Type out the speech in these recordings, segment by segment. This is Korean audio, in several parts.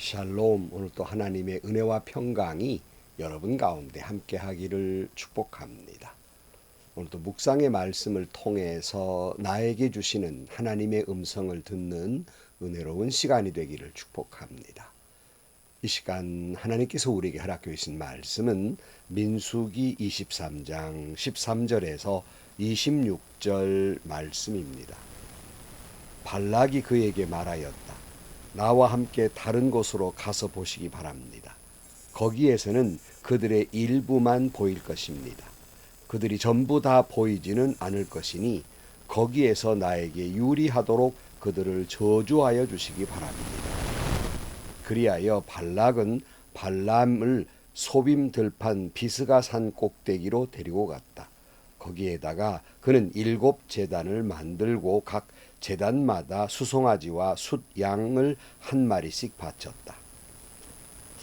샬롬. 오늘 또 하나님의 은혜와 평강이 여러분 가운데 함께 하기를 축복합니다. 오늘 또 묵상의 말씀을 통해서 나에게 주시는 하나님의 음성을 듣는 은혜로운 시간이 되기를 축복합니다. 이 시간 하나님께서 우리에게 허락해 주신 말씀은 민수기 23장 13절에서 26절 말씀입니다. 발락이 그에게 말하였다. 나와 함께 다른 곳으로 가서 보시기 바랍니다. 거기에서는 그들의 일부만 보일 것입니다. 그들이 전부 다 보이지는 않을 것이니 거기에서 나에게 유리하도록 그들을 저주하여 주시기 바랍니다. 그리하여 발락은 발람을 소빔 들판 비스가 산 꼭대기로 데리고 갔다. 거기에다가 그는 7 제단을 만들고 각 제단마다 수송아지와 숫양을 한 마리씩 바쳤다.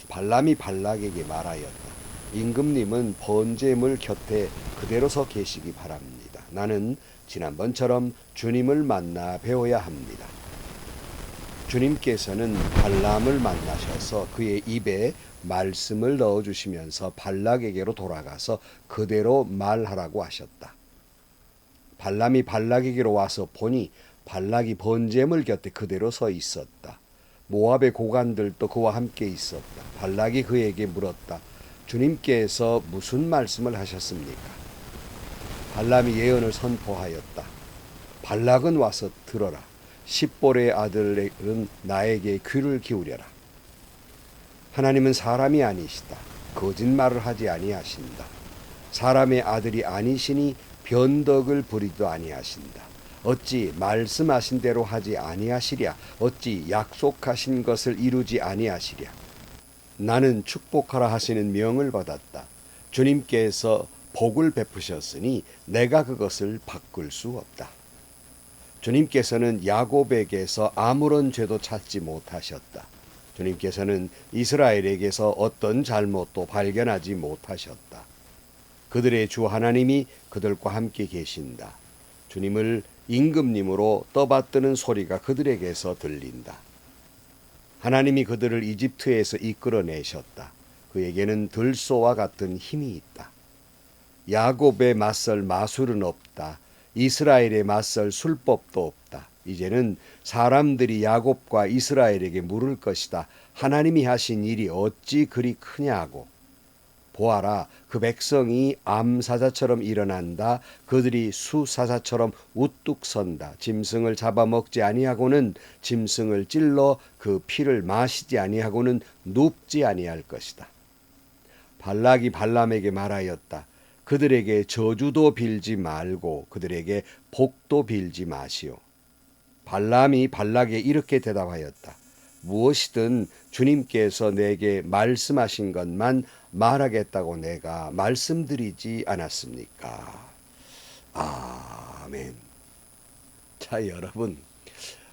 발람이 발락에게 말하였다. 임금님은 번제물 곁에 그대로 서 계시기 바랍니다. 나는 지난번처럼 주님을 만나 배워야 합니다. 주님께서는 발람을 만나셔서 그의 입에 말씀을 넣어주시면서 발락에게로 돌아가서 그대로 말하라고 하셨다. 발람이 발락에게로 와서 보니 발락이 번제물 곁에 그대로 서 있었다. 모압의 고관들도 그와 함께 있었다. 발락이 그에게 물었다. 주님께서 무슨 말씀을 하셨습니까? 발람이 예언을 선포하였다. 발락은 와서 들어라. 십볼의 아들은 나에게 귀를 기울여라. 하나님은 사람이 아니시다. 거짓말을 하지 아니하신다. 사람의 아들이 아니시니 변덕을 부리도 아니하신다. 어찌 말씀하신 대로 하지 아니하시랴. 어찌 약속하신 것을 이루지 아니하시랴. 나는 축복하라 하시는 명을 받았다. 주님께서 복을 베푸셨으니 내가 그것을 바꿀 수 없다. 주님께서는 야곱에게서 아무런 죄도 찾지 못하셨다. 주님께서는 이스라엘에게서 어떤 잘못도 발견하지 못하셨다. 그들의 주 하나님이 그들과 함께 계신다. 주님을 임금님으로 떠받드는 소리가 그들에게서 들린다. 하나님이 그들을 이집트에서 이끌어내셨다. 그에게는 들소와 같은 힘이 있다. 야곱에 맞설 마술은 없다. 이스라엘에 맞설 술법도 없다. 이제는 사람들이 야곱과 이스라엘에게 물을 것이다. 하나님이 하신 일이 어찌 그리 크냐고. 보아라, 그 백성이 암사자처럼 일어난다. 그들이 수사자처럼 우뚝 선다. 짐승을 잡아먹지 아니하고는 짐승을 찔러 그 피를 마시지 아니하고는 눕지 아니할 것이다. 발락이 발람에게 말하였다. 그들에게 저주도 빌지 말고 그들에게 복도 빌지 마시오. 발람이 발락에 이렇게 대답하였다. 무엇이든 주님께서 내게 말씀하신 것만 말하겠다고 내가 말씀드리지 않았습니까? 아멘. 자, 여러분,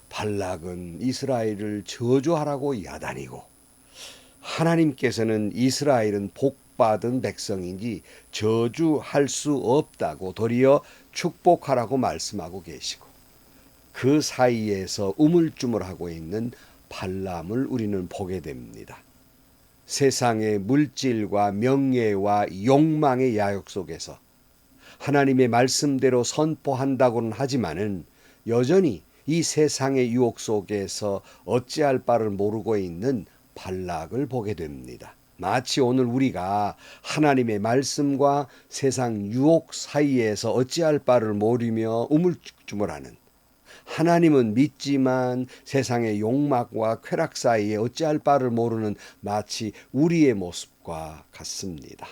발락은 이스라엘을 저주하라고 야단이고 하나님께서는 이스라엘은 복받은 백성인지 저주할 수 없다고 도리어 축복하라고 말씀하고 계시고 그 사이에서 우물쭈물하고 있는 발람을 우리는 보게 됩니다. 세상의 물질과 명예와 욕망의 야욕 속에서 하나님의 말씀대로 선포한다고는 하지만은 여전히 이 세상의 유혹 속에서 어찌할 바를 모르고 있는 발락을 보게 됩니다. 마치 오늘 우리가 하나님의 말씀과 세상 유혹 사이에서 어찌할 바를 모르며 우물쭈물하는, 하나님은 믿지만 세상의 욕망과 쾌락 사이에 어찌할 바를 모르는 마치 우리의 모습과 같습니다.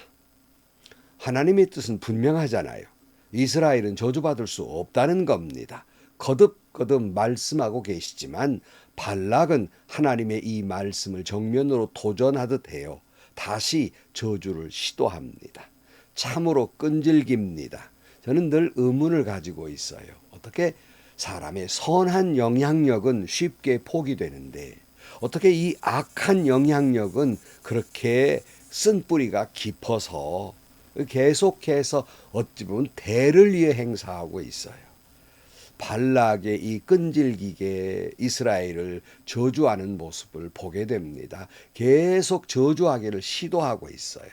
하나님의 뜻은 분명하잖아요. 이스라엘은 저주받을 수 없다는 겁니다. 거듭거듭 말씀하고 계시지만 발락은 하나님의 이 말씀을 정면으로 도전하듯 해요. 다시 저주를 시도합니다. 참으로 끈질깁니다. 저는 늘 의문을 가지고 있어요. 어떻게 사람의 선한 영향력은 쉽게 포기되는데 어떻게 이 악한 영향력은 그렇게 쓴뿌리가 깊어서 계속해서 어찌 보면 대를 위해 행사하고 있어요. 발락의 이 끈질기게 이스라엘을 저주하는 모습을 보게 됩니다. 계속 저주하기를 시도하고 있어요.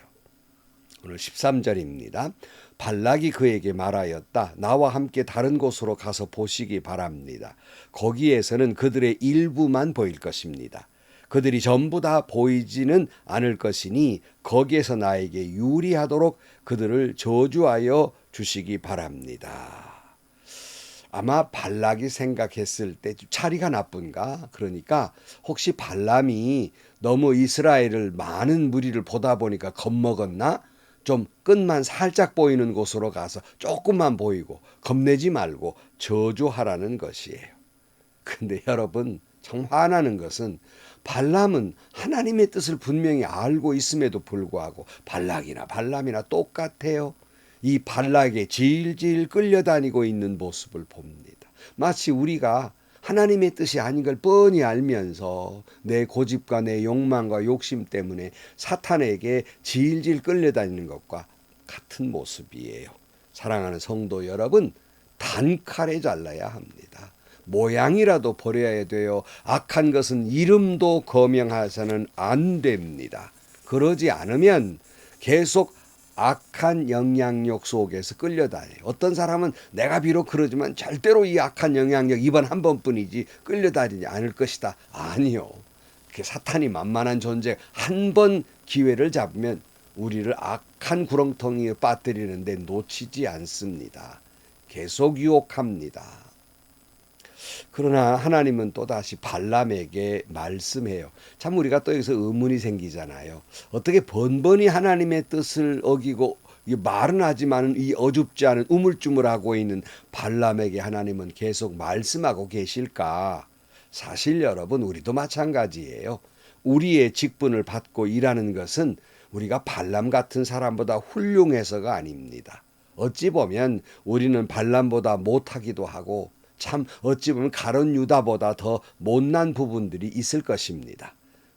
오늘 13절입니다. 발락이 그에게 말하였다. 나와 함께 다른 곳으로 가서 보시기 바랍니다. 거기에서는 그들의 일부만 보일 것입니다. 그들이 전부 다 보이지는 않을 것이니 거기에서 나에게 유리하도록 그들을 저주하여 주시기 바랍니다. 아마 발락이 생각했을 때 차리가 나쁜가? 그러니까 혹시 발람이 너무 이스라엘을 많은 무리를 보다 보니까 겁먹었나? 좀 끝만 살짝 보이는 곳으로 가서 조금만 보이고 겁내지 말고 저주하라는 것이에요. 근데 여러분 참 화나는 것은 발람은 하나님의 뜻을 분명히 알고 있음에도 불구하고 발락이나 발람이나 똑같아요. 이 발락에 질질 끌려다니고 있는 모습을 봅니다. 마치 우리가 하나님의 뜻이 아닌 걸 뻔히 알면서 내 고집과 내 욕망과 욕심 때문에 사탄에게 질질 끌려다니는 것과 같은 모습이에요. 사랑하는 성도 여러분, 단칼에 잘라야 합니다. 모양이라도 버려야 돼요. 악한 것은 이름도 거명하서는 안 됩니다. 그러지 않으면 계속 악한 영향력 속에서 끌려다녀요. 어떤 사람은 내가 비록 그러지만 절대로 이 악한 영향력 이번 한 번뿐이지 끌려다니지 않을 것이다. 아니요. 사탄이 만만한 존재, 한 번 기회를 잡으면 우리를 악한 구렁텅이에 빠뜨리는데 놓치지 않습니다. 계속 유혹합니다. 그러나 하나님은 또다시 발람에게 말씀해요. 참 우리가 또 여기서 의문이 생기잖아요. 어떻게 번번이 하나님의 뜻을 어기고 말은 하지만 이 어줍지 않은 우물쭈물하고 있는 발람에게 하나님은 계속 말씀하고 계실까? 사실 여러분 우리도 마찬가지예요. 우리의 직분을 받고 일하는 것은 우리가 발람 같은 사람보다 훌륭해서가 아닙니다. 어찌 보면 우리는 발람보다 못하기도 하고 참 어찌 보면 가룟 유다보다 더 못난 부분들이 있을 것입니다.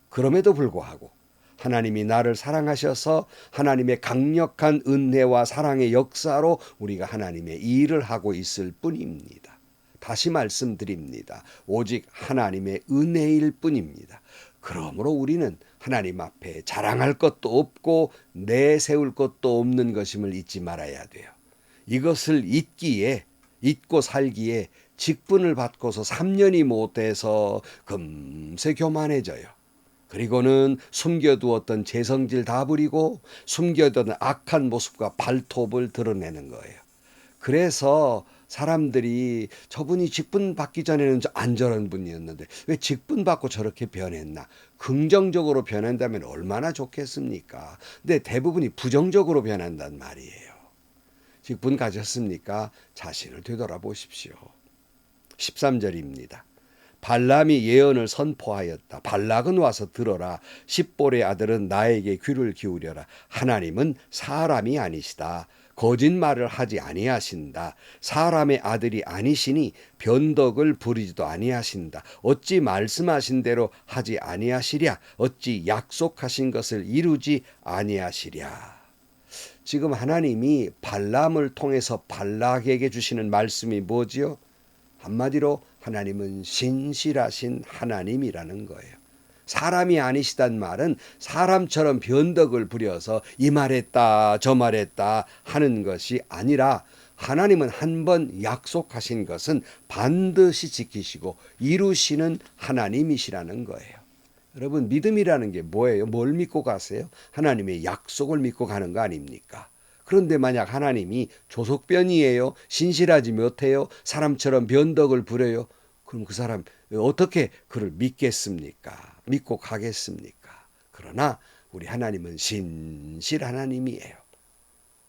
그럼에도 불구하고 하나님이 나를 사랑하셔서 하나님의 강력한 은혜와 사랑의 역사로 우리가 하나님의 일을 하고 있을 뿐입니다. 다시 말씀드립니다. 오직 하나님의 은혜일 뿐입니다. 그러므로 우리는 하나님 앞에 자랑할 것도 없고 내세울 것도 없는 것임을 잊지 말아야 돼요. 이것을 잊고 살기에 직분을 받고서 3년이 못 돼서 금세 교만해져요. 그리고는 숨겨두었던 재성질 다 부리고 숨겨둔 악한 모습과 발톱을 드러내는 거예요. 그래서 사람들이 저분이 직분 받기 전에는 안 저런 분이었는데 왜 직분 받고 저렇게 변했나? 긍정적으로 변한다면 얼마나 좋겠습니까? 근데 대부분이 부정적으로 변한단 말이에요. 직분 가졌습니까? 자신을 되돌아보십시오. 13절입니다. 발람이 예언을 선포하였다. 발락은 와서 들어라. 십볼의 아들은 나에게 귀를 기울여라. 하나님은 사람이 아니시다. 거짓말을 하지 아니하신다. 사람의 아들이 아니시니 변덕을 부리지도 아니하신다. 어찌 말씀하신 대로 하지 아니하시랴. 어찌 약속하신 것을 이루지 아니하시랴. 지금 하나님이 발람을 통해서 발락에게 주시는 말씀이 뭐지요? 한마디로 하나님은 신실하신 하나님이라는 거예요. 사람이 아니시단 말은 사람처럼 변덕을 부려서 이 말했다 저 말했다 하는 것이 아니라 하나님은 한 번 약속하신 것은 반드시 지키시고 이루시는 하나님이시라는 거예요. 여러분 믿음이라는 게 뭐예요? 뭘 믿고 가세요? 하나님의 약속을 믿고 가는 거 아닙니까? 그런데 만약 하나님이 조속변이에요. 신실하지 못해요. 사람처럼 변덕을 부려요. 그럼 그 사람 어떻게 그를 믿겠습니까? 믿고 가겠습니까? 그러나 우리 하나님은 신실한 하나님이에요.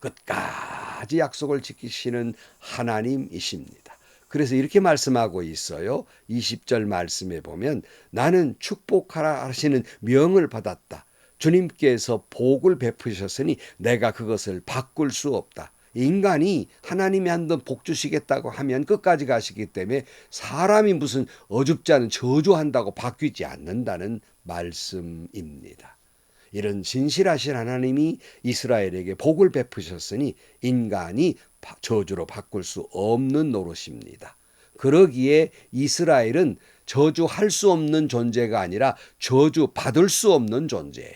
끝까지 약속을 지키시는 하나님이십니다. 그래서 이렇게 말씀하고 있어요. 20절 말씀에 보면 나는 축복하라 하시는 명을 받았다. 주님께서 복을 베푸셨으니 내가 그것을 바꿀 수 없다. 인간이 하나님이 한번 복 주시겠다고 하면 끝까지 가시기 때문에 사람이 무슨 어줍지 않은 저주한다고 바뀌지 않는다는 말씀입니다. 이런 진실하신 하나님이 이스라엘에게 복을 베푸셨으니 인간이 저주로 바꿀 수 없는 노릇입니다. 그러기에 이스라엘은 저주할 수 없는 존재가 아니라 저주받을 수 없는 존재예요.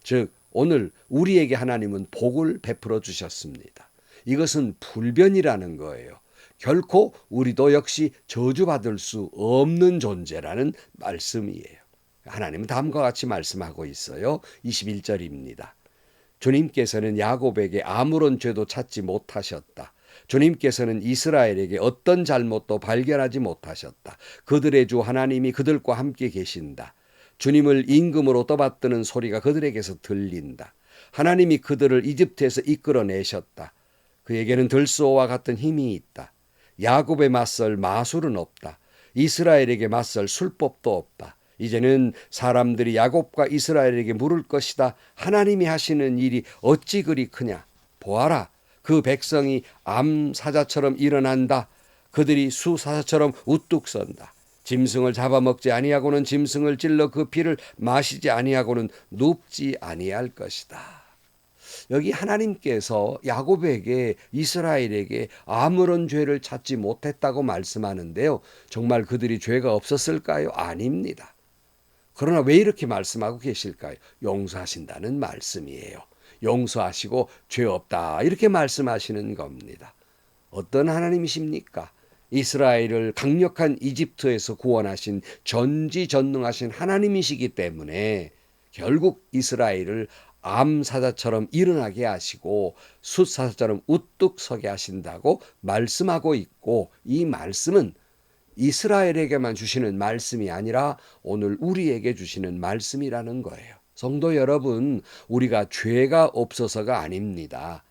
즉 오늘 우리에게 하나님은 복을 베풀어 주셨습니다. 이것은 불변이라는 거예요. 결코 우리도 역시 저주받을 수 없는 존재라는 말씀이에요. 하나님은 다음과 같이 말씀하고 있어요. 21절입니다. 주님께서는 야곱에게 아무런 죄도 찾지 못하셨다. 주님께서는 이스라엘에게 어떤 잘못도 발견하지 못하셨다. 그들의 주 하나님이 그들과 함께 계신다. 주님을 임금으로 떠받드는 소리가 그들에게서 들린다. 하나님이 그들을 이집트에서 이끌어내셨다. 그에게는 들소와 같은 힘이 있다. 야곱에 맞설 마술은 없다. 이스라엘에게 맞설 술법도 없다. 이제는 사람들이 야곱과 이스라엘에게 물을 것이다. 하나님이 하시는 일이 어찌 그리 크냐. 보아라. 그 백성이 암사자처럼 일어난다. 그들이 수사자처럼 우뚝 선다. 짐승을 잡아먹지 아니하고는 짐승을 찔러 그 피를 마시지 아니하고는 눕지 아니할 것이다. 여기 하나님께서 야곱에게 이스라엘에게 아무런 죄를 찾지 못했다고 말씀하는데요. 정말 그들이 죄가 없었을까요? 아닙니다. 그러나 왜 이렇게 말씀하고 계실까요? 용서하신다는 말씀이에요. 용서하시고 죄 없다 이렇게 말씀하시는 겁니다. 어떤 하나님이십니까? 이스라엘을 강력한 이집트에서 구원하신 전지전능하신 하나님이시기 때문에 결국 이스라엘을 암사자처럼 일어나게 하시고 숫사자처럼 우뚝 서게 하신다고 말씀하고 있고, 이 말씀은 이스라엘에게만 주시는 말씀이 아니라 오늘 우리에게 주시는 말씀이라는 거예요. 성도 여러분, 우리가 죄가 없어서가 아닙니다.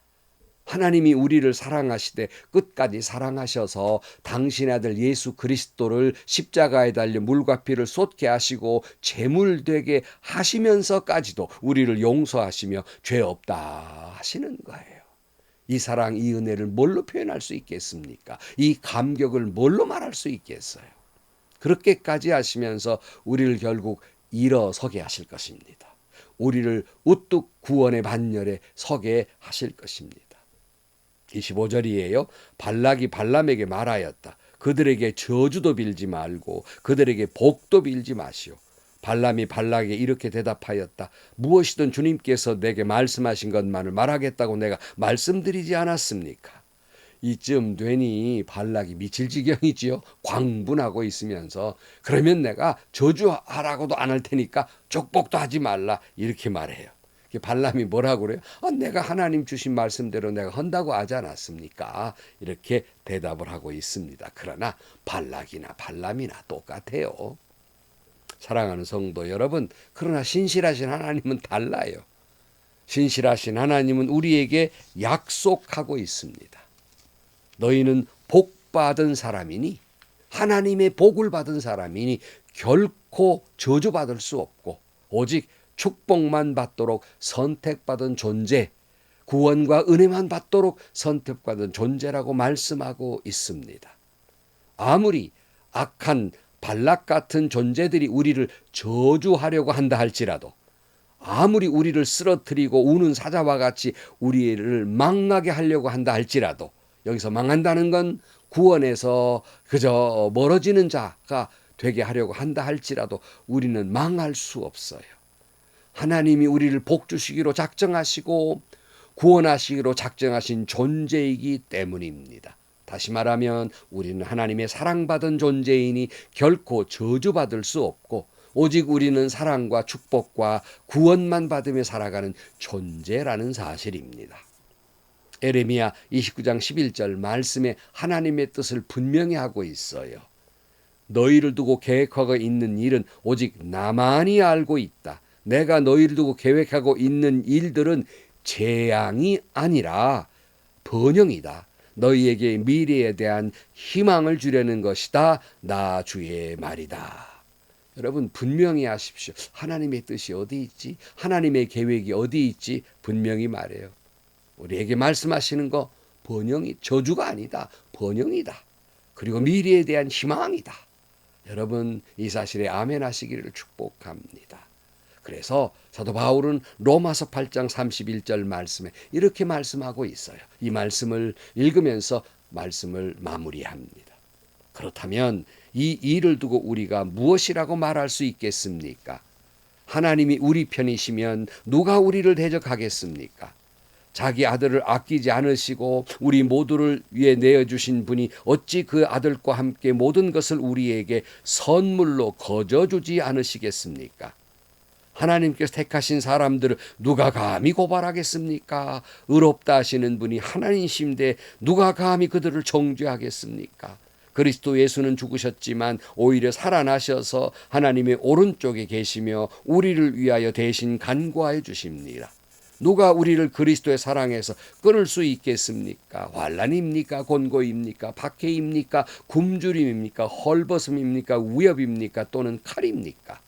하나님이 우리를 사랑하시되 끝까지 사랑하셔서 당신의 아들 예수 그리스도를 십자가에 달려 물과 피를 쏟게 하시고 제물 되게 하시면서까지도 우리를 용서하시며 죄 없다 하시는 거예요. 이 사랑, 이 은혜를 뭘로 표현할 수 있겠습니까? 이 감격을 뭘로 말할 수 있겠어요? 그렇게까지 하시면서 우리를 결국 일어서게 하실 것입니다. 우리를 우뚝 구원의 반열에 서게 하실 것입니다. 25절이에요. 발락이 발람에게 말하였다. 그들에게 저주도 빌지 말고 그들에게 복도 빌지 마시오. 발람이 발락에게 이렇게 대답하였다. 무엇이든 주님께서 내게 말씀하신 것만을 말하겠다고 내가 말씀드리지 않았습니까? 이쯤 되니 발락이 미칠 지경이지요. 광분하고 있으면서 그러면 내가 저주하라고도 안 할 테니까 축복도 하지 말라 이렇게 말해요. 발람이 뭐라고 그래요? 내가 하나님 주신 말씀대로 내가 한다고 하지 않았습니까? 이렇게 대답을 하고 있습니다. 그러나 발락이나 발람이나 똑같아요. 사랑하는 성도 여러분, 그러나 신실하신 하나님은 달라요. 신실하신 하나님은 우리에게 약속하고 있습니다. 너희는 복받은 사람이니, 하나님의 복을 받은 사람이니 결코 저주받을 수 없고 오직 축복만 받도록 선택받은 존재, 구원과 은혜만 받도록 선택받은 존재라고 말씀하고 있습니다. 아무리 악한 발락 같은 존재들이 우리를 저주하려고 한다 할지라도, 아무리 우리를 쓰러뜨리고 우는 사자와 같이 우리를 망하게 하려고 한다 할지라도, 여기서 망한다는 건 구원에서 그저 멀어지는 자가 되게 하려고 한다 할지라도 우리는 망할 수 없어요. 하나님이 우리를 복주시기로 작정하시고 구원하시기로 작정하신 존재이기 때문입니다. 다시 말하면 우리는 하나님의 사랑받은 존재이니 결코 저주받을 수 없고 오직 우리는 사랑과 축복과 구원만 받으며 살아가는 존재라는 사실입니다. 에레미야 29장 11절 말씀에 하나님의 뜻을 분명히 하고 있어요. 너희를 두고 계획하고 있는 일은 오직 나만이 알고 있다. 내가 너희를 두고 계획하고 있는 일들은 재앙이 아니라 번영이다. 너희에게 미래에 대한 희망을 주려는 것이다. 나 주의 말이다. 여러분 분명히 하십시오. 하나님의 뜻이 어디 있지? 하나님의 계획이 어디 있지? 분명히 말해요. 우리에게 말씀하시는 거 번영이, 저주가 아니다. 번영이다. 그리고 미래에 대한 희망이다. 여러분 이 사실에 아멘 하시기를 축복합니다. 그래서 사도 바울은 로마서 8장 31절 말씀에 이렇게 말씀하고 있어요. 이 말씀을 읽으면서 말씀을 마무리합니다. 그렇다면 이 일을 두고 우리가 무엇이라고 말할 수 있겠습니까? 하나님이 우리 편이시면 누가 우리를 대적하겠습니까? 자기 아들을 아끼지 않으시고 우리 모두를 위해 내어주신 분이 어찌 그 아들과 함께 모든 것을 우리에게 선물로 거저주지 않으시겠습니까? 하나님께서 택하신 사람들을 누가 감히 고발하겠습니까? 의롭다 하시는 분이 하나님이신데 누가 감히 그들을 정죄하겠습니까? 그리스도 예수는 죽으셨지만 오히려 살아나셔서 하나님의 오른쪽에 계시며 우리를 위하여 대신 간구하여 주십니다. 누가 우리를 그리스도의 사랑에서 끊을 수 있겠습니까? 환난입니까? 곤고입니까? 박해입니까? 굶주림입니까? 헐벗음입니까? 위협입니까? 또는 칼입니까?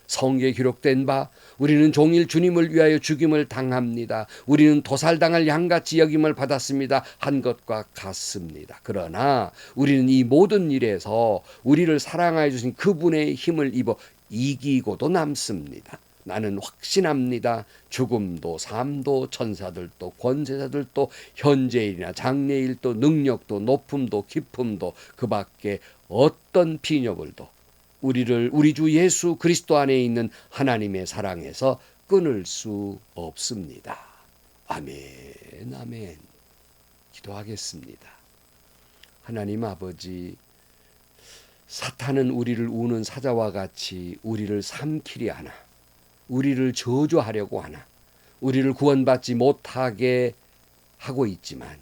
성경에 기록된 바 우리는 종일 주님을 위하여 죽임을 당합니다. 우리는 도살당할 양같이 여김을 받았습니다. 한 것과 같습니다. 그러나 우리는 이 모든 일에서 우리를 사랑하여 주신 그분의 힘을 입어 이기고도 남습니다. 나는 확신합니다. 죽음도 삶도 천사들도 권세자들도 현재일이나 장래일도 능력도 높음도 깊음도 그 밖에 어떤 비녀물도 우리를 우리 주 예수 그리스도 안에 있는 하나님의 사랑에서 끊을 수 없습니다. 아멘, 아멘. 기도하겠습니다. 하나님 아버지, 사탄은 우리를 우는 사자와 같이 우리를 삼키려 하나, 우리를 저주하려고 하나, 우리를 구원받지 못하게 하고 있지만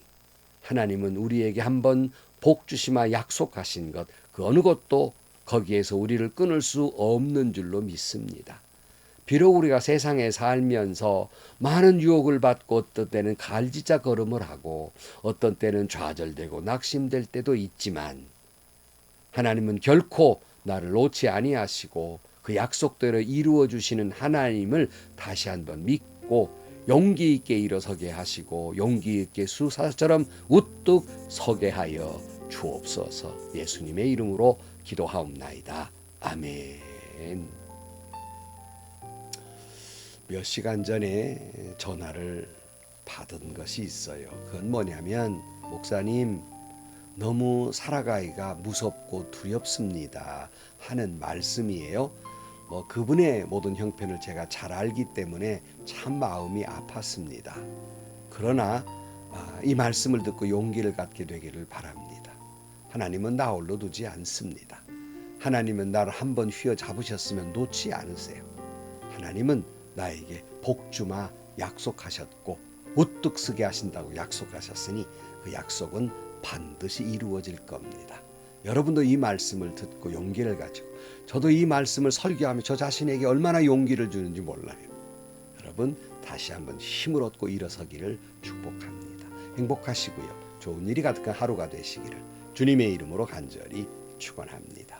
하나님은 우리에게 한번 복 주시마 약속하신 것, 그 어느 것도 거기에서 우리를 끊을 수 없는 줄로 믿습니다. 비록 우리가 세상에 살면서 많은 유혹을 받고 어떤 때는 갈지자 걸음을 하고 어떤 때는 좌절되고 낙심될 때도 있지만 하나님은 결코 나를 놓지 아니하시고 그 약속대로 이루어 주시는 하나님을 다시 한번 믿고 용기 있게 일어서게 하시고 용기 있게 수사처럼 우뚝 서게 하여 주옵소서. 예수님의 이름으로 기도하옵나이다. 아멘. 몇 시간 전에 전화를 받은 것이 있어요. 그건 뭐냐면, 목사님, 너무 살아가기가 무섭고 두렵습니다 하는 말씀이에요. 그분의 모든 형편을 제가 잘 알기 때문에 참 마음이 아팠습니다. 그러나 이 말씀을 듣고 용기를 갖게 되기를 바랍니다. 하나님은 나 홀로 두지 않습니다. 하나님은 나를 한번 휘어잡으셨으면 놓지 않으세요. 하나님은 나에게 복주마 약속하셨고 우뚝 서게 하신다고 약속하셨으니 그 약속은 반드시 이루어질 겁니다. 여러분도 이 말씀을 듣고 용기를 가지고, 저도 이 말씀을 설교하며 저 자신에게 얼마나 용기를 주는지 몰라요. 여러분 다시 한번 힘을 얻고 일어서기를 축복합니다. 행복하시고요. 좋은 일이 가득한 하루가 되시기를 주님의 이름으로 간절히 축원합니다.